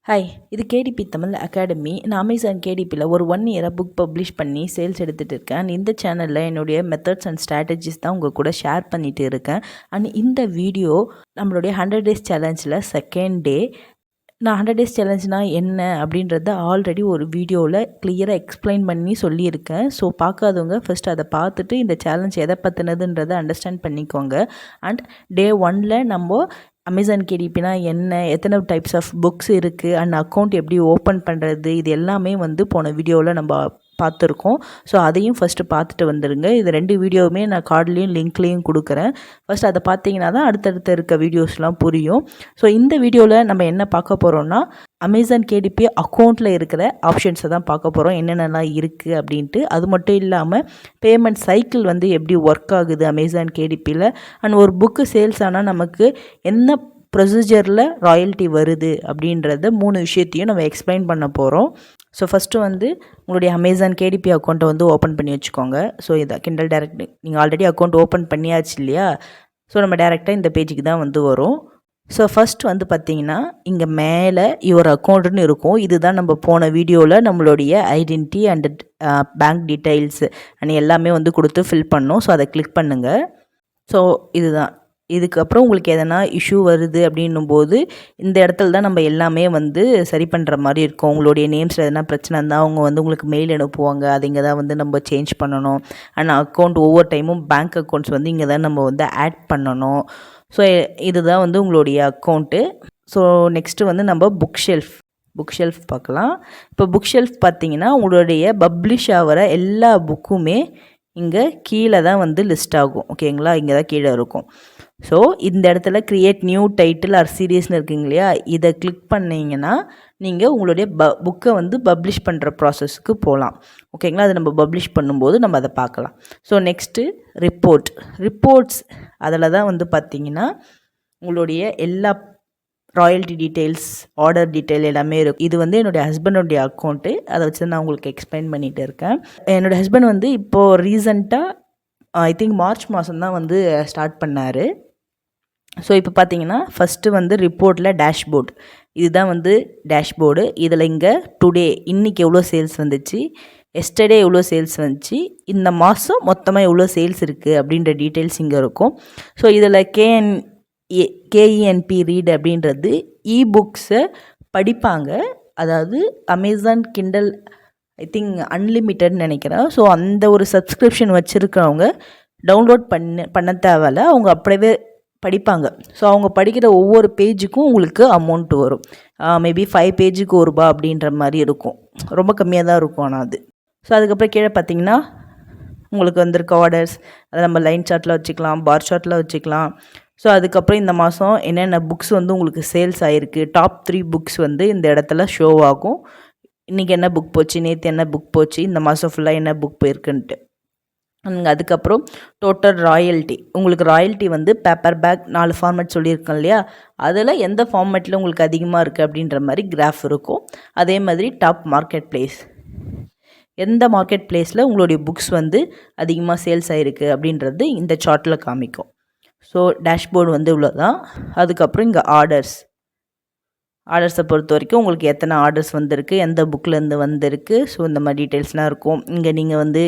Hi, இது KDP Tamil academy. நான் Amazon கேடிபியில் ஒரு 1 இயராக புக் பப்ளிஷ் பண்ணி சேல்ஸ் எடுத்துகிட்டு இருக்கேன். அண்ட் இந்த சேனலில் என்னுடைய மெத்தட்ஸ் அண்ட் ஸ்ட்ராட்டஜிஸ் தான் உங்கள் கூட ஷேர் பண்ணிகிட்டு இருக்கேன். அண்ட் இந்த வீடியோ நம்மளுடைய 100 டேஸ் சேலஞ்சில் செகண்ட் டே. நான் 100 டேஸ் சேலஞ்ச்னால் என்ன அப்படின்றத ஆல்ரெடி ஒரு வீடியோவில் கிளியராக எக்ஸ்பிளைன் பண்ணி சொல்லியிருக்கேன். ஸோ பார்க்காதவங்க ஃபஸ்ட் அதை பார்த்துட்டு இந்த சேலஞ்ச் எதை பற்றினதுன்றதை அண்டர்ஸ்டாண்ட் பண்ணிக்கோங்க. அண்ட் டே 1ல் நம்ம அமேசான் கேடிபினா என்ன, எத்தனை டைப்ஸ் ஆஃப் புக்ஸ் இருக்குது, அண்ட் அக்கௌண்ட் எப்படி ஓப்பன் பண்ணுறது, இது எல்லாமே வந்து போன வீடியோவில் நம்ம பார்த்துருக்கோம். ஸோ அதையும் ஃபஸ்ட்டு பார்த்துட்டு வந்துடுங்க. இது 2 வீடியோவுமே நான் கார்ட்லேயும் லிங்க்லேயும் கொடுக்குறேன். ஃபஸ்ட் அதை பார்த்தீங்கன்னா தான் அடுத்தடுத்த இருக்க வீடியோஸ்லாம் புரியும். ஸோ இந்த வீடியோவில் நம்ம என்ன பார்க்க போகிறோம்னா, அமேசான் கேடிபி அக்கௌண்ட்டில் இருக்கிற ஆப்ஷன்ஸை தான் பார்க்க போகிறோம், என்னென்னலாம் இருக்குது அப்படின்ட்டு. அது மட்டும் இல்லாமல் பேமெண்ட் சைக்கிள் வந்து எப்படி ஒர்க் ஆகுது அமேசான் கேடிபியில், அண்ட் ஒரு புக்கு சேல்ஸ் ஆனால் நமக்கு என்ன ப்ரொசீஜரில் ராயல்ட்டி வருது அப்படின்றத 3 விஷயத்தையும் நம்ம எக்ஸ்பிளைன் பண்ண போகிறோம். ஸோ ஃபஸ்ட்டு வந்து உங்களுடைய அமேசான் கேடிபி அக்கௌண்ட்டை வந்து ஓப்பன் பண்ணி வச்சுக்கோங்க. ஸோ இதை கிண்டல் டைரக்ட் நீங்கள் ஆல்ரெடி அக்கௌண்ட் ஓப்பன் பண்ணியாச்சு இல்லையா? ஸோ நம்ம டேரெக்டாக இந்த பேஜுக்கு தான் வந்து வரும். ஸோ ஃபஸ்ட் வந்து பார்த்திங்கன்னா இங்கே மேலே யுவர் அக்கௌண்ட்டுன்னு இருக்கும். இதுதான் நம்ம போன வீடியோவில் நம்மளுடைய identity and bank details and எல்லாமே வந்து கொடுத்து ஃபில் பண்ணோம். ஸோ அதை கிளிக் பண்ணுங்கள். ஸோ இதுதான். இதுக்கப்புறம் உங்களுக்கு எதனா இஷ்யூ வருது அப்படின்னும் போது இந்த இடத்துல தான் நம்ம எல்லாமே வந்து சரி பண்ணுற மாதிரி இருக்கும். உங்களுடைய நேம்ஸில் எதனா பிரச்சனை இருந்தால் அவங்க வந்து உங்களுக்கு மெயில் அனுப்புவாங்க. அது இங்கே தான் வந்து நம்ம சேஞ்ச் பண்ணணும். அண்ட் அக்கௌண்ட் ஒவ்வொரு டைமும் பேங்க் அக்கௌண்ட்ஸ் வந்து இங்கே தான் நம்ம வந்து ஆட் பண்ணணும். ஸோ இதுதான் வந்து உங்களுடைய அக்கௌண்ட்டு. ஸோ நெக்ஸ்ட்டு வந்து நம்ம புக் ஷெல்ஃப் பார்க்கலாம். இப்போ புக் ஷெல்ஃப் பார்த்தீங்கன்னா உங்களுடைய பப்ளிஷ் ஆகிற எல்லா புக்குமே இங்கே கீழே தான் வந்து லிஸ்ட் ஆகும். ஓகேங்களா? இங்கே தான் கீழே இருக்கும். ஸோ இந்த இடத்துல க்ரியேட் நியூ டைட்டில் ஆர் சீரியஸ்னு இருக்குங்க இல்லையா? இதை கிளிக் பண்ணிங்கன்னா நீங்கள் உங்களுடைய புக்கை வந்து பப்ளிஷ் பண்ணுற ப்ராசஸ்க்கு போகலாம். ஓகேங்களா? அதை நம்ம பப்ளிஷ் பண்ணும்போது நம்ம அதை பார்க்கலாம். ஸோ நெக்ஸ்ட்டு ரிப்போர்ட்ஸ் அதில் தான் வந்து பார்த்திங்கன்னா உங்களுடைய எல்லா ராயல்ட்டி டீட்டெயில்ஸ், ஆர்டர் டீட்டெயில் எல்லாமே இருக்கும். இது வந்து என்னுடைய ஹஸ்பண்டோடைய அக்கௌண்ட்டு. அதை வச்சு நான் உங்களுக்கு எக்ஸ்பிளைன் பண்ணிகிட்டு இருக்கேன். என்னோடய ஹஸ்பண்ட் வந்து இப்போது ரீசண்டாக ஐ திங்க் மார்ச் மாதம் தான் வந்து ஸ்டார்ட் பண்ணார். ஸோ இப்போ பார்த்தீங்கன்னா ஃபஸ்ட்டு வந்து ரிப்போர்ட்டில் டேஷ்போர்டு, இதுதான் வந்து டேஷ்போர்டு. இதில் இங்கே டுடே இன்றைக்கி எவ்வளோ சேல்ஸ் வந்துச்சு, எஸ்டர்டே எவ்வளோ சேல்ஸ் வந்துச்சு, இந்த மாதம் மொத்தமாக எவ்வளோ சேல்ஸ் இருக்குது அப்படின்ற டீட்டெயில்ஸ் இங்கே இருக்கும். ஸோ இதில் கேஇஎன்பி ரீட் அப்படின்றது இபுக்ஸை படிப்பாங்க. அதாவது அமேசான் கிண்டல் ஐ திங்க் அன்லிமிட்டட்னு நினைக்கிறேன். ஸோ அந்த ஒரு சப்ஸ்கிரிப்ஷன் வச்சுருக்கிறவங்க டவுன்லோட் பண்ண தேவையில்ல, அவங்க அப்படியே படிப்பாங்க. ஸோ அவங்க படிக்கிற ஒவ்வொரு பேஜுக்கும் உங்களுக்கு அமௌண்ட் வரும். மேபி 5 பேஜுக்கு ₹1 அப்படின்ற மாதிரி இருக்கும். ரொம்ப கம்மியாக தான் இருக்கும் ஆனால் அது. ஸோ அதுக்கப்புறம் கீழே பார்த்தீங்கன்னா உங்களுக்கு வந்திருக்க ஆர்டர்ஸ், அதை நம்ம லைன் சார்ட்டில் வச்சுக்கலாம், பார் சார்ட்டில் வச்சுக்கலாம். ஸோ அதுக்கப்புறம் இந்த மாதம் என்னென்ன புக்ஸ் வந்து உங்களுக்கு சேல்ஸ் ஆகிருக்கு, டாப் 3 புக்ஸ் வந்து இந்த இடத்துல ஷோ ஆகும். இன்றைக்கி என்ன புக் போச்சு, நேற்று என்ன புக் போச்சு, இந்த மாதம் ஃபுல்லாக என்ன புக் போயிருக்குன்ட்டு. அதுக்கப்புறம் டோட்டல் ராயல்ட்டி, உங்களுக்கு ராயல்ட்டி வந்து பேப்பர் பேக் 4 ஃபார்மேட் சொல்லியிருக்கேன் இல்லையா? அதில் எந்த ஃபார்மேட்டில் உங்களுக்கு அதிகமாக இருக்குது அப்படின்ற மாதிரி கிராஃப் இருக்கும். அதே மாதிரி டாப் மார்க்கெட் பிளேஸ், எந்த மார்க்கெட் பிளேஸில் உங்களுடைய புக்ஸ் வந்து அதிகமாக சேல்ஸ் ஆகிருக்கு அப்படின்றது இந்த சார்ட்டில் காமிக்கும். ஸோ டேஷ்போர்டு வந்து இவ்வளோ தான். அதுக்கப்புறம் இங்கே ஆர்டர்ஸை பொறுத்த வரைக்கும் உங்களுக்கு எத்தனை ஆர்டர்ஸ் வந்திருக்கு, எந்த புக்கிலேருந்து வந்திருக்கு, ஸோ இந்த மாதிரி டீட்டெயில்ஸ்லாம் இருக்கும். இங்கே நீங்கள் வந்து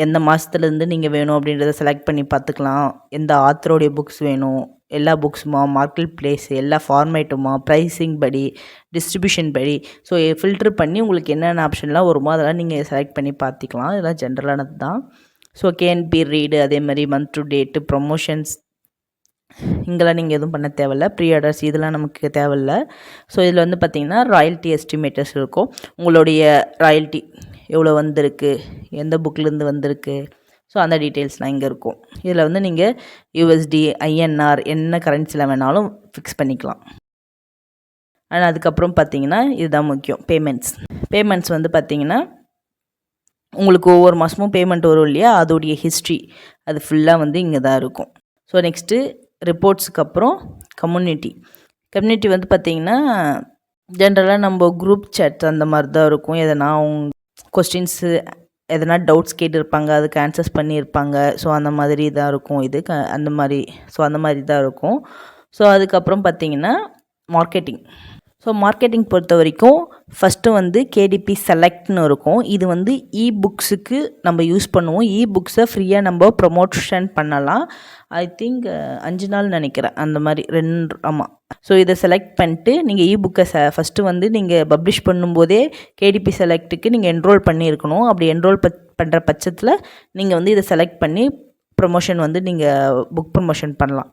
எந்த மாதத்துலேருந்து நீங்கள் வேணும் அப்படின்றத செலக்ட் பண்ணி பார்த்துக்கலாம். எந்த ஆத்தரோடைய புக்ஸ் வேணும், எல்லா புக்ஸுமா, மார்க்கெட் பிளேஸ், எல்லா ஃபார்மேட்டுமா, ப்ரைஸிங் படி, டிஸ்ட்ரிபியூஷன் படி, ஸோ ஃபில்ட்ரு பண்ணி உங்களுக்கு என்னென்ன ஆப்ஷன்லாம் வருமோ அதெல்லாம் நீங்கள் செலக்ட் பண்ணி பார்த்துக்கலாம். இதெல்லாம் ஜென்ரலானது தான். ஸோ கேஎன்பி ரீடு, அதே மாதிரி மந்த் டு டேட்டு, ப்ரொமோஷன்ஸ், இங்கெல்லாம் நீங்கள் எதுவும் பண்ண தேவையில்ல. ப்ரீ ஆர்டர்ஸ் இதெல்லாம் நமக்கு தேவையில்ல. ஸோ இதில் வந்து பார்த்திங்கன்னா ராயல்ட்டி எஸ்டிமேட்டர்ஸ் இருக்கும். உங்களுடைய ராயல்ட்டி எவ்வளோ வந்திருக்கு, எந்த புக்கிலேருந்து வந்திருக்கு, ஸோ அந்த டீட்டெயில்ஸ்லாம் இங்கே இருக்கும். இதில் வந்து நீங்கள் யூஎஸ்டி, ஐஎன்ஆர் என்ன கரன்சியில் வேணாலும் ஃபிக்ஸ் பண்ணிக்கலாம். ஆனால் அதுக்கப்புறம் பார்த்திங்கன்னா இதுதான் முக்கியம், பேமெண்ட்ஸ் வந்து பார்த்திங்கன்னா உங்களுக்கு ஒவ்வொரு மாதமும் பேமெண்ட் வரும் இல்லையா? அதோடைய ஹிஸ்ட்ரி அது ஃபுல்லாக வந்து இங்கே தான் இருக்கும். ஸோ நெக்ஸ்ட்டு ரிப்போர்ட்ஸுக்கு அப்புறம் கம்யூனிட்டி வந்து பார்த்திங்கன்னா ஜென்ரலாக நம்ம குரூப் சேட் அந்த மாதிரி தான் இருக்கும். எதனா அவங்க கொஸ்டின்ஸு, எதனா டவுட்ஸ் கேட்டிருப்பாங்க, அதுக்கு ஆன்சர்ஸ் பண்ணியிருப்பாங்க. ஸோ அந்த மாதிரி தான் இருக்கும் இது. அந்த மாதிரி தான் இருக்கும். ஸோ அதுக்கப்புறம் பார்த்திங்கன்னா மார்க்கெட்டிங். ஸோ மார்க்கெட்டிங் பொறுத்த வரைக்கும் ஃபஸ்ட்டு வந்து கேடிபி செலக்ட்னு இருக்கும். இது வந்து புக்ஸுக்கு நம்ம யூஸ் பண்ணுவோம். புக்ஸை ஃப்ரீயாக நம்ம ப்ரொமோஷன் பண்ணலாம். ஐ திங்க் 5 நாள் நினைக்கிறேன், அந்த மாதிரி 2 ஆமாம். ஸோ இதை செலக்ட் பண்ணிட்டு நீங்கள் புக்கை ஃபஸ்ட்டு வந்து நீங்கள் பப்ளிஷ் பண்ணும்போதே கேடிபி செலக்ட்டுக்கு நீங்கள் என்ரோல் பண்ணியிருக்கணும். அப்படி என்ரோல் பண்ணுற பட்சத்தில் நீங்கள் வந்து இதை செலக்ட் பண்ணி ப்ரொமோஷன் வந்து நீங்கள் புக் ப்ரொமோஷன் பண்ணலாம்.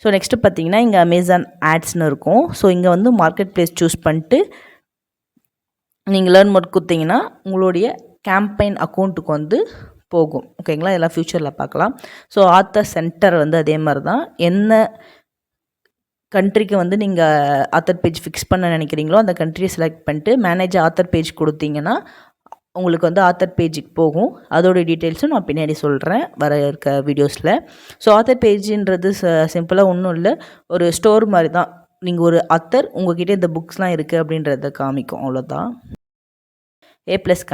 ஸோ நெக்ஸ்ட்டு பார்த்தீங்கன்னா இங்கே அமேசான் ஆட்ஸ்னு இருக்கும். ஸோ இங்கே வந்து மார்க்கெட் ப்ளேஸ் சூஸ் பண்ணிட்டு நீங்கள் லேர்ன் மோட் கொடுத்தீங்கன்னா உங்களுடைய கேம்பெயின் அக்கௌண்ட்டுக்கு வந்து போகும். ஓகேங்களா, இதெல்லாம் ஃப்யூச்சரில் பார்க்கலாம். ஸோ ஆத்தர் சென்டர் வந்து அதே மாதிரி தான். என்ன கண்ட்ரிக்கு வந்து நீங்கள் ஆத்தர் பேஜ் ஃபிக்ஸ் பண்ண நினைக்கிறீங்களோ அந்த கண்ட்ரியை செலக்ட் பண்ணிட்டு மேனேஜ் ஆத்தர் பேஜ் கொடுத்தீங்கன்னா உங்களுக்கு வந்து ஆத்தர் பேஜுக்கு போகும். அதோடைய டீட்டெயில்ஸும் நான் பின்னாடி சொல்கிறேன் வர இருக்க வீடியோஸில். ஸோ ஆத்தர் பேஜுன்றது சிம்பிளாக ஒன்றும் இல்லை, ஒரு ஸ்டோர் மாதிரி தான். நீங்கள் ஒரு ஆத்தர் உங்கள்கிட்ட இந்த புக்ஸ்லாம் இருக்குது அப்படின்றத காமிக்கும், அவ்வளோதான். ஏ ப்ளஸ்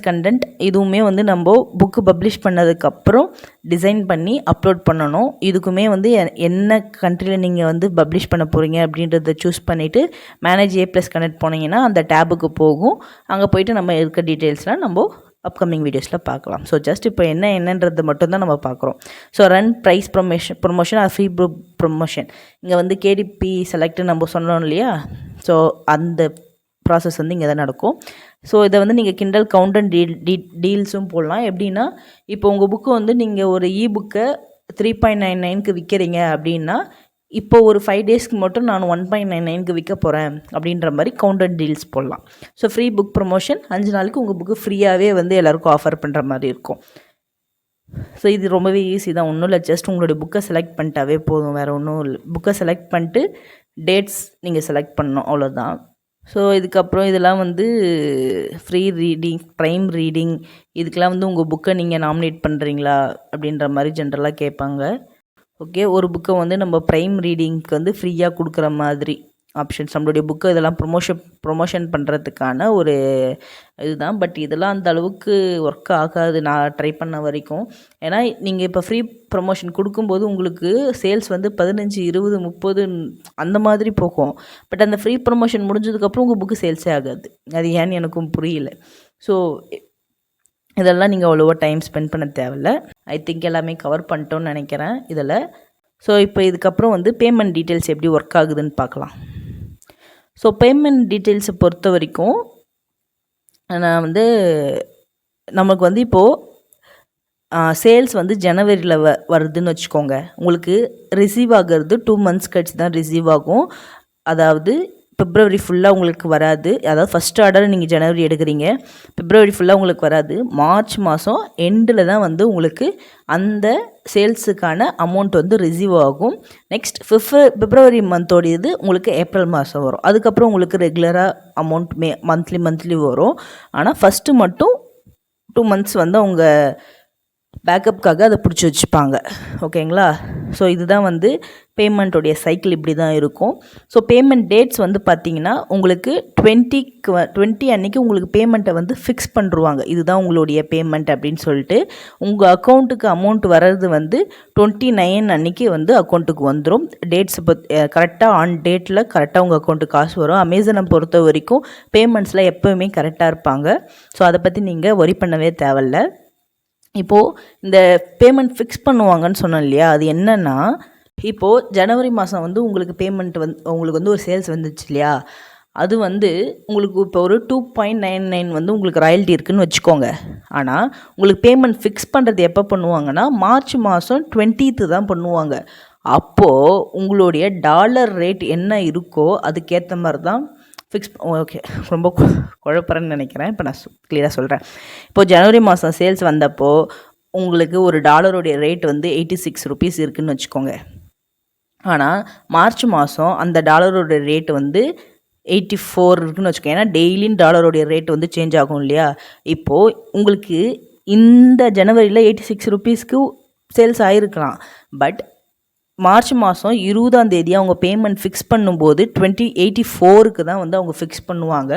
கண்டென்ட் இதுவுமே வந்து நம்ம புக்கு பப்ளிஷ் பண்ணதுக்கப்புறம் டிசைன் பண்ணி அப்லோட் பண்ணணும். இதுக்குமே வந்து என்ன கண்ட்ரியில் நீங்கள் வந்து பப்ளிஷ் பண்ண போகிறீங்க அப்படின்றத சூஸ் பண்ணிவிட்டு மேனேஜ் ஏ ப்ளஸ் கண்டென்ட் போனீங்கன்னா அந்த டேபுக்கு போகும். அங்கே போய்ட்டு நம்ம இருக்க டீட்டெயில்ஸ்லாம் நம்ம அப்கமிங் வீடியோஸில் பார்க்கலாம். ஸோ ஜஸ்ட் இப்போ என்னன்றது மட்டும்தான் நம்ம பார்க்குறோம். So run price promotion or free promotion. இங்கே வந்து கேடிபி செலக்ட் நம்ம சொன்னோம் இல்லையா, ஸோ அந்த ப்ராசஸ் வந்து இங்கே தான் நடக்கும். ஸோ இதை வந்து நீங்கள் கிண்டல் கவுண்டன் டீல்ஸும் போடலாம். எப்படின்னா இப்போ உங்கள் புக்கு வந்து நீங்கள் ஒரு புக்கை 3.99க்கு விற்கிறீங்க அப்படின்னா இப்போ ஒரு 5 டேஸ்க்கு மட்டும் நான் 1.99க்கு விற்க போகிறேன் அப்படின்ற மாதிரி கவுண்டன் டீல்ஸ் போடலாம். ஸோ ஃப்ரீ புக் ப்ரொமோஷன் 5 நாளுக்கு உங்கள் புக்கு ஃப்ரீயாகவே வந்து எல்லாேருக்கும் ஆஃபர் பண்ணுற மாதிரி இருக்கும். ஸோ இது ரொம்பவே ஈஸி தான், ஒன்றும் இல்லை. ஜஸ்ட் உங்களுடைய புக்கை செலக்ட் பண்ணிட்டாவே போதும், வேறு ஒன்றும் இல்லை. புக்கை செலக்ட் பண்ணிட்டு டேட்ஸ் நீங்கள் செலக்ட் பண்ணணும், அவ்வளோதான். ஸோ இதுக்கப்புறம் இதெல்லாம் வந்து ஃப்ரீ ரீடிங், ப்ரைம் ரீடிங், இதுக்கெலாம் வந்து உங்கள் புக்கை நீங்கள் நாமினேட் பண்ணுறீங்களா அப்படின்ற மாதிரி ஜென்ரலாக கேட்பாங்க. ஓகே, ஒரு புக்கை வந்து நம்ம ப்ரைம் ரீடிங்க்கு வந்து ஃப்ரீயாக கொடுக்குற மாதிரி ஆப்ஷன்ஸ், நம்மளுடைய புக்கை இதெல்லாம் ப்ரொமோஷன் பண்ணுறதுக்கான ஒரு இதுதான். பட் இதெல்லாம் அந்த அளவுக்கு ஒர்க் ஆகாது நான் ட்ரை பண்ண வரைக்கும். ஏன்னா நீங்கள் இப்போ ஃப்ரீ ப்ரொமோஷன் கொடுக்கும்போது உங்களுக்கு சேல்ஸ் வந்து 15, 20, 30 அந்த மாதிரி போகும். பட் அந்த ஃப்ரீ ப்ரொமோஷன் முடிஞ்சதுக்கப்புறம் உங்கள் புக்கு சேல்ஸே ஆகாது. அது ஏன்னு எனக்கும் புரியல. ஸோ இதெல்லாம் நீங்கள் அவ்வளோவா டைம் ஸ்பெண்ட் பண்ண தேவையில்ல. ஐ திங்க் எல்லாமே கவர் பண்ணிட்டோன்னு நினைக்கிறேன் இதில். ஸோ இப்போ இதுக்கப்புறம் வந்து பேமெண்ட் டீட்டெயில்ஸ் எப்படி ஒர்க் ஆகுதுன்னு பார்க்கலாம். ஸோ பேமெண்ட் டீட்டெயில்ஸை பொறுத்த வரைக்கும் நான் வந்து நமக்கு வந்து இப்போது சேல்ஸ் வந்து ஜனவரியில் வருதுன்னு வச்சுக்கோங்க. உங்களுக்கு ரிசீவ் ஆகிறது 2 months கழிச்சு தான் ரிசீவ் ஆகும். அதாவது பிப்ரவரி ஃபுல்லாக உங்களுக்கு வராது. அதாவது ஃபஸ்ட் ஆர்டர் நீங்கள் ஜனவரி எடுக்கிறீங்க, பிப்ரவரி ஃபுல்லாக உங்களுக்கு வராது. மார்ச் மாதம் எண்டில் தான் வந்து உங்களுக்கு அந்த சேல்ஸுக்கான அமௌண்ட் வந்து ரிசீவ் ஆகும். நெக்ஸ்ட் பிப்ரவரி மந்தோடையது உங்களுக்கு ஏப்ரல் மாதம் வரும். அதுக்கப்புறம் உங்களுக்கு ரெகுலராக அமௌண்ட் மந்த்லி வரும். ஆனால் ஃபஸ்ட்டு மட்டும் 2 months வந்து அவங்க பேக்கப்புக்காக அதை பிடிச்சி வச்சுப்பாங்க. ஓகேங்களா, ஸோ இதுதான் வந்து பேமெண்ட்டோடைய சைக்கிள் இப்படி தான் இருக்கும். ஸோ பேமெண்ட் டேட்ஸ் வந்து பார்த்திங்கன்னா உங்களுக்கு 20 அன்றைக்கி உங்களுக்கு பேமெண்ட்டை வந்து ஃபிக்ஸ் பண்ணிருவாங்க. இதுதான் உங்களுடைய பேமெண்ட் அப்படின்னு சொல்லிட்டு உங்கள் அக்கௌண்ட்டுக்கு அமௌண்ட் வர்றது வந்து 29 அன்றைக்கி வந்து அக்கௌண்ட்டுக்கு வந்துடும். டேட்ஸ் கரெக்டாக ஆன் டேட்டில் கரெக்டாக உங்கள் அக்கௌண்ட்டுக்கு காசு வரும். அமேசானை பொறுத்த வரைக்கும் பேமெண்ட்ஸில் எப்போவுமே கரெக்டாக இருப்பாங்க. ஸோ அதை பற்றி நீங்கள் ஒரி பண்ணவே தேவையில்ல. இப்போது இந்த பேமெண்ட் ஃபிக்ஸ் பண்ணுவாங்கன்னு சொன்னோம் இல்லையா, அது என்னென்னா இப்போது ஜனவரி மாதம் வந்து உங்களுக்கு பேமெண்ட் உங்களுக்கு வந்து ஒரு சேல்ஸ் வந்துச்சு இல்லையா, அது வந்து உங்களுக்கு இப்போ ஒரு 2.99 வந்து உங்களுக்கு ராயல்ட்டி இருக்குதுன்னு வச்சுக்கோங்க. ஆனால் உங்களுக்கு பேமெண்ட் ஃபிக்ஸ் பண்ணுறது எப்போ பண்ணுவாங்கன்னா மார்ச் மாதம் 20th தான் பண்ணுவாங்க. அப்போது உங்களுடைய டாலர் ரேட் என்ன இருக்கோ அதுக்கேற்ற மாதிரி தான் ஃபிக்ஸ். ஓகே, ரொம்ப குழப்பறேன்னு நினைக்கிறேன். இப்போ நான் கிளியராக சொல்கிறேன். இப்போது ஜனவரி மாதம் சேல்ஸ் வந்தப்போ உங்களுக்கு ஒரு டாலருடைய ரேட் வந்து 86 rupees இருக்குதுன்னு வச்சுக்கோங்க. ஆனால் மார்ச் மாதம் அந்த டாலரோட ரேட் வந்து 84 இருக்குதுன்னு வச்சுக்கோங்க. ஏன்னா டெய்லியும் டாலரோடைய ரேட் வந்து சேஞ்ச் ஆகும் இல்லையா. இப்போது உங்களுக்கு இந்த ஜனவரியில் 86 rupeesக்கு சேல்ஸ் ஆகிருக்கலாம். பட் மார்ச் மாதம் 20ஆம் தேதி அவங்க பேமெண்ட் ஃபிக்ஸ் பண்ணும்போது 84க்கு தான் வந்து அவங்க ஃபிக்ஸ் பண்ணுவாங்க.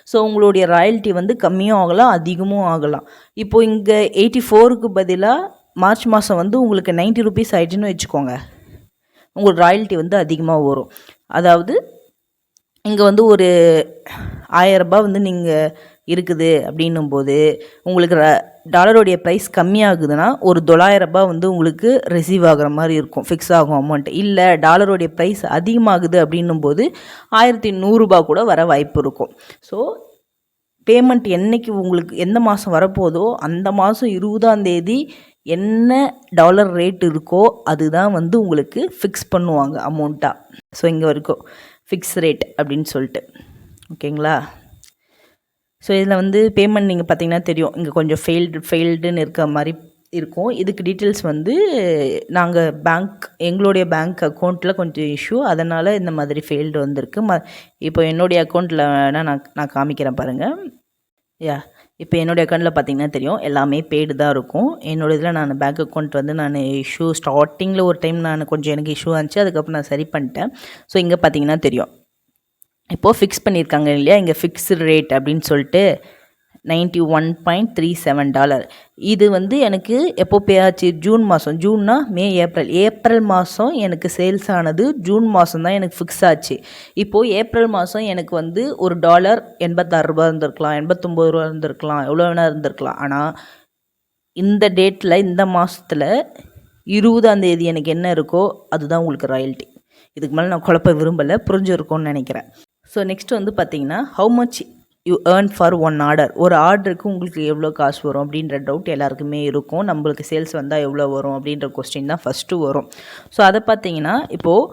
ஸோ உங்களுடைய ராயல்ட்டி வந்து கம்மியும் ஆகலாம் அதிகமும் ஆகலாம். இப்போது இங்கே 84க்கு பதிலாக மார்ச் மாதம் வந்து உங்களுக்கு 90 rupees ஆயிடுச்சுன்னு வச்சுக்கோங்க, உங்களுக்கு ராயல்ட்டி வந்து அதிகமாக வரும். அதாவது இங்கே வந்து ஒரு 1000 ரூபாய் வந்து நீங்கள் இருக்குது அப்படின்னும்போது உங்களுக்கு டாலருடைய ப்ரைஸ் கம்மியாகுதுன்னா ஒரு 900 ரூபாய் வந்து உங்களுக்கு ரிசீவ் ஆகிற மாதிரி இருக்கும், ஃபிக்ஸ் ஆகும் அமௌண்ட். இல்லை டாலருடைய ப்ரைஸ் அதிகமாகுது அப்படின்னும்போது 1100 ரூபாய் கூட வர வாய்ப்பு இருக்கும். ஸோ பேமெண்ட் என்றைக்கு உங்களுக்கு எந்த மாதம் வரப்போதோ அந்த மாதம் 20ஆம் தேதி என்ன டாலர் ரேட் இருக்கோ அதுதான் வந்து உங்களுக்கு ஃபிக்ஸ் பண்ணுவாங்க அமௌண்ட்டாக. ஸோ இங்கே வரைக்கும் ஃபிக்ஸ் ரேட் அப்படின்னு சொல்லிட்டு, ஓகேங்களா. ஸோ இதில் வந்து பேமெண்ட் நீங்கள் பார்த்தீங்கன்னா தெரியும், இங்கே கொஞ்சம் ஃபெயில்டுன்னு இருக்க மாதிரி இருக்கும். இதுக்கு டீட்டெயில்ஸ் வந்து நாங்கள் எங்களுடைய பேங்க் அக்கௌண்ட்டில் கொஞ்சம் இஷ்யூ, அதனால் இந்த மாதிரி ஃபெயில்டு வந்திருக்கு. இப்போ என்னுடைய அக்கௌண்ட்டில் வேணால் நான் காமிக்கிறேன் பாருங்கள். இப்போ என்னுடைய அக்கௌண்ட்டில் பார்த்தீங்கன்னா தெரியும் எல்லாமே பெய்டு தான் இருக்கும். என்னோடய இதில் நான் பேங்க் அக்கௌண்ட் வந்து நான் இஷ்யூ ஸ்டார்டிங்கில் ஒரு டைம் நான் கொஞ்சம் எனக்கு இஷ்யூ ஆச்சு, அதுக்கப்புறம் நான் சரி பண்ணிட்டேன். ஸோ இங்கே பார்த்தீங்கன்னா தெரியும் இப்போது ஃபிக்ஸ் பண்ணியிருக்காங்க இல்லையா, இங்கே ஃபிக்ஸ்டு ரேட் அப்படின்னு சொல்லிட்டு $91.37. இது வந்து எனக்கு எப்போ பே ஆச்சு, ஜூன் மாதம். ஜூன்னா மே, ஏப்ரல் மாதம் எனக்கு சேல்ஸ் ஆனது ஜூன் மாதம் தான் எனக்கு ஃபிக்ஸ் ஆச்சு. இப்போது ஏப்ரல் மாதம் எனக்கு வந்து ஒரு டாலர் 86 ரூபா இருந்திருக்கலாம், 89 ரூபா இருந்திருக்கலாம், எவ்வளோ வேணா இருந்திருக்கலாம். ஆனால் இந்த டேட்டில் இந்த மாதத்தில் 20ஆம் தேதி எனக்கு என்ன இருக்கோ அதுதான் உங்களுக்கு ராயல்ட்டி. இதுக்கு மேலே நான் குழப்ப விரும்பலை, புரிஞ்சிருக்கும்னு நினைக்கிறேன். ஸோ நெக்ஸ்ட் வந்து பார்த்தீங்கன்னா how much you earn for one order. ஒரு ஆர்டருக்கு உங்களுக்கு எவ்வளோ காசு வரும் அப்படின்ற டவுட் எல்லாருக்குமே இருக்கும். நம்மளுக்கு சேல்ஸ் வந்தால் எவ்வளோ வரும் அப்படின்ற கொஸ்டின் தான் ஃபஸ்ட்டு வரும். ஸோ அதை பார்த்தீங்கன்னா இப்போது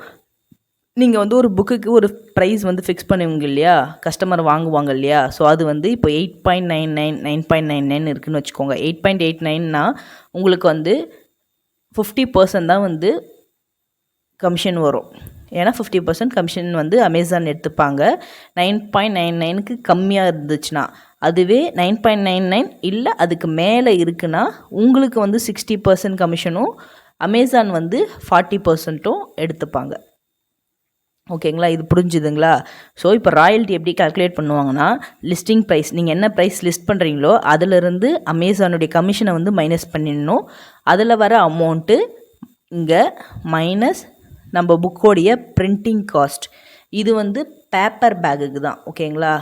நீங்கள் வந்து ஒரு புக்குக்கு ஒரு ப்ரைஸ் வந்து ஃபிக்ஸ் பண்ணுவீங்க இல்லையா, கஸ்டமர் வாங்குவாங்க இல்லையா. ஸோ அது வந்து இப்போ 8.99 9.99 இருக்குதுன்னு வச்சுக்கோங்க. 8.89னா உங்களுக்கு வந்து 50% தான் வந்து கமிஷன் வரும். ஏன்னா 50% கமிஷன் வந்து அமேசான் எடுத்துப்பாங்க. 9.99க்கு கம்மியாக இருந்துச்சுன்னா, அதுவே 9.99 இல்லை அதுக்கு மேலே இருக்குன்னா உங்களுக்கு வந்து 60% கமிஷனும் அமேசான் வந்து 40%ம் எடுத்துப்பாங்க. ஓகேங்களா, இது புரிஞ்சுதுங்களா. ஸோ இப்போ ராயல்ட்டி எப்படி கால்குலேட் பண்ணுவாங்கன்னா, லிஸ்டிங் ப்ரைஸ் நீங்கள் என்ன ப்ரைஸ் லிஸ்ட் பண்ணுறீங்களோ அதிலிருந்து அமேசானுடைய கமிஷனை வந்து மைனஸ் பண்ணிடணும். அதில் வர அமௌண்ட்டு இங்கே மைனஸ் நம்ம புக்கோடைய பிரிண்டிங் காஸ்ட். இது வந்து பேப்பர் பேக்குக்கு தான், ஓகேங்களா.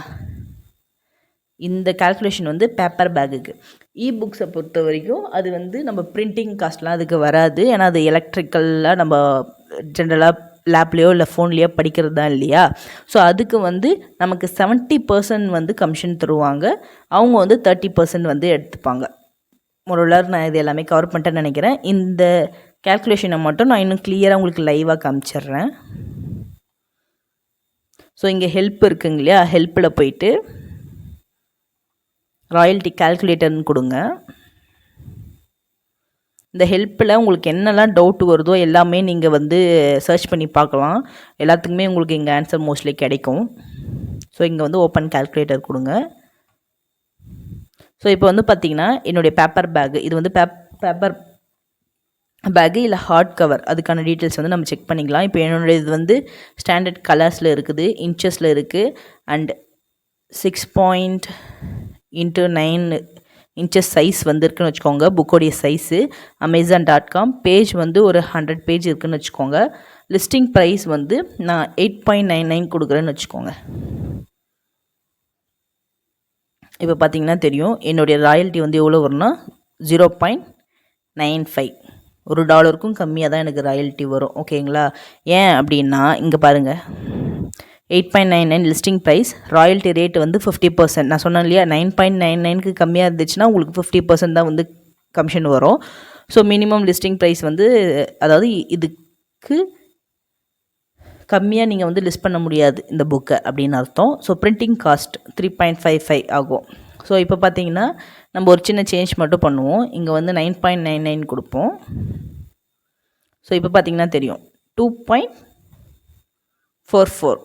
இந்த கால்குலேஷன் வந்து பேப்பர் பேக்குக்கு. புக்ஸை பொறுத்த வரைக்கும் அது வந்து நம்ம பிரிண்டிங் காஸ்ட்லாம் அதுக்கு வராது. ஏன்னா அது எலக்ட்ரிக்கலாக நம்ம ஜென்ரலாக லேப்லேயோ இல்லை ஃபோன்லேயோ படிக்கிறது தான் இல்லையா. ஸோ அதுக்கு வந்து நமக்கு 70% வந்து கமிஷன் தருவாங்க, அவங்க வந்து 30% வந்து எடுத்துப்பாங்க. மொரலர் நான் இது எல்லாமே கவர் பண்ணிட்டேன்னு நினைக்கிறேன். இந்த கேல்குலேஷனை மட்டும் நான் இன்னும் கிளியராக உங்களுக்கு லைவாக காமிச்சிட்றேன். ஸோ இங்கே ஹெல்ப் இருக்குங்க இல்லையா, ஹெல்ப்பில் போயிட்டு ராயல்ட்டி கால்குலேட்டர்னு கொடுங்க. இந்த ஹெல்ப்பில் உங்களுக்கு என்னெல்லாம் டவுட் வருதோ எல்லாமே நீங்கள் வந்து சர்ச் பண்ணி பார்க்கலாம். எல்லாத்துக்குமே உங்களுக்கு இங்கே ஆன்சர் மோஸ்ட்லி கிடைக்கும். ஸோ இங்கே வந்து ஓப்பன் கால்குலேட்டர் கொடுங்க. ஸோ இப்போ வந்து பார்த்திங்கன்னா என்னுடைய பேப்பர் பேக்கு, இது வந்து பேப்பர் பேக்கு இல்லை ஹார்ட் கவர், அதுக்கான டீட்டெயில்ஸ் வந்து நம்ம செக் பண்ணிக்கலாம். இப்போ என்னுடைய இது வந்து ஸ்டாண்டர்ட் கலர்ஸில் இருக்குது, இன்ச்சஸில் இருக்குது, அண்ட் 6.9 இன்ச்சஸ் சைஸ் வந்துருக்குன்னு வச்சுக்கோங்க. புக்கோடைய சைஸு Amazon.com பேஜ் வந்து ஒரு 100 பேஜ் இருக்குதுன்னு வச்சுக்கோங்க. லிஸ்டிங் ப்ரைஸ் வந்து நான் 8.99 கொடுக்குறேன்னு வச்சுக்கோங்க. இப்போ பார்த்தீங்கன்னா தெரியும் என்னுடைய ராயல்ட்டி வந்து எவ்வளோ வரும்னா 0.95. $1க்கும் கம்மியாக தான் எனக்கு ராயல்ட்டி வரும். ஓகேங்களா, ஏன் அப்படின்னா இங்கே பாருங்கள் 8.99 லிஸ்டிங் ப்ரைஸ், ராயல்ட்டி ரேட் வந்து 50%. நான் சொன்னேன் இல்லையா 9.99க்கு கம்மியாக இருந்துச்சுன்னா உங்களுக்கு 50% தான் வந்து கமிஷன் வரும். ஸோ மினிமம் லிஸ்டிங் ப்ரைஸ் வந்து, அதாவது இதுக்கு கம்மியாக நீங்கள் வந்து லிஸ்ட் பண்ண முடியாது இந்த புக்கை அப்படின்னு அர்த்தம். ஸோ பிரிண்டிங் காஸ்ட் 3.55 ஆகும். ஸோ இப்போ பார்த்தீங்கன்னா நம்ம ஒரு சின்ன சேஞ்ச் மட்டும் பண்ணுவோம். இங்கே வந்து 9.99 கொடுப்போம். ஸோ இப்போ பார்த்தீங்கன்னா தெரியும் $2.44.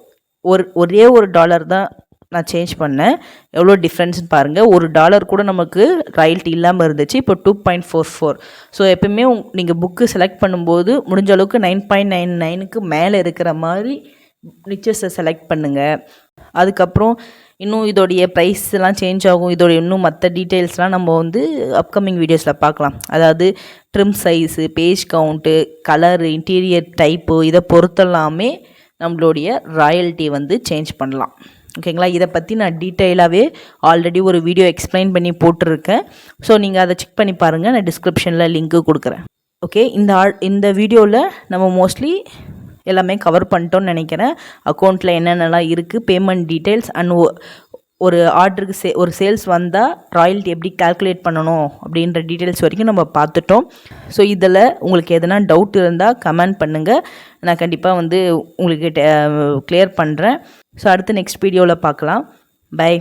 ஒரே ஒரு டாலர் தான் நான் சேஞ்ச் பண்ணேன். எவ்வளோ டிஃப்ரென்ஸ்னு பாருங்கள். $1 கூட நமக்கு ராயல்ட்டி இல்லாமல் இருந்துச்சு. இப்போ 2.44. ஸோ எப்பவுமே நீங்கள் புக்கு செலக்ட் பண்ணும்போது முடிஞ்ச அளவுக்கு 9.99க்கு மேலே இருக்கிற மாதிரி நிச்சஸை செலக்ட் பண்ணுங்கள். அதுக்கப்புறம் இன்னும் இதோடைய ப்ரைஸ்லாம் சேஞ்ச் ஆகும். இதோடைய இன்னும் மற்ற டீட்டெயில்ஸ்லாம் நம்ம வந்து அப்கமிங் வீடியோஸில் பார்க்கலாம். அதாவது trim size, page count, colour, interior type, இதை பொறுத்தெல்லாமே நம்மளுடைய ராயல்ட்டி வந்து சேஞ்ச் பண்ணலாம். ஓகேங்களா, இதை பற்றி நான் டீட்டெயிலாகவே ஆல்ரெடி ஒரு வீடியோ எக்ஸ்பிளைன் பண்ணி போட்டிருக்கேன். ஸோ நீங்கள் அதை செக் பண்ணி பாருங்கள், நான் டிஸ்கிரிப்ஷனில் லிங்க்கு கொடுக்குறேன். ஓகே, இந்த வீடியோவில் நம்ம மோஸ்ட்லி எல்லாமே கவர் பண்ணிட்டோன்னு நினைக்கிறேன். அக்கௌண்ட்டில் என்னென்னலாம் இருக்குது, பேமெண்ட் டீட்டெயில்ஸ் அண்ட் ஒரு ஆர்டருக்கு ஒரு சேல்ஸ் வந்தால் ராயல்ட்டி எப்படி கால்குலேட் பண்ணணும் அப்படின்ற டீட்டெயில்ஸ் வரைக்கும் நம்ம பார்த்துட்டோம். ஸோ இதில் உங்களுக்கு எதனா டவுட் இருந்தால் கமெண்ட் பண்ணுங்கள், நான் கண்டிப்பாக வந்து உங்களுக்கு கிளியர் பண்ணுறேன். ஸோ அடுத்து நெக்ஸ்ட் வீடியோவில் பார்க்கலாம். பை.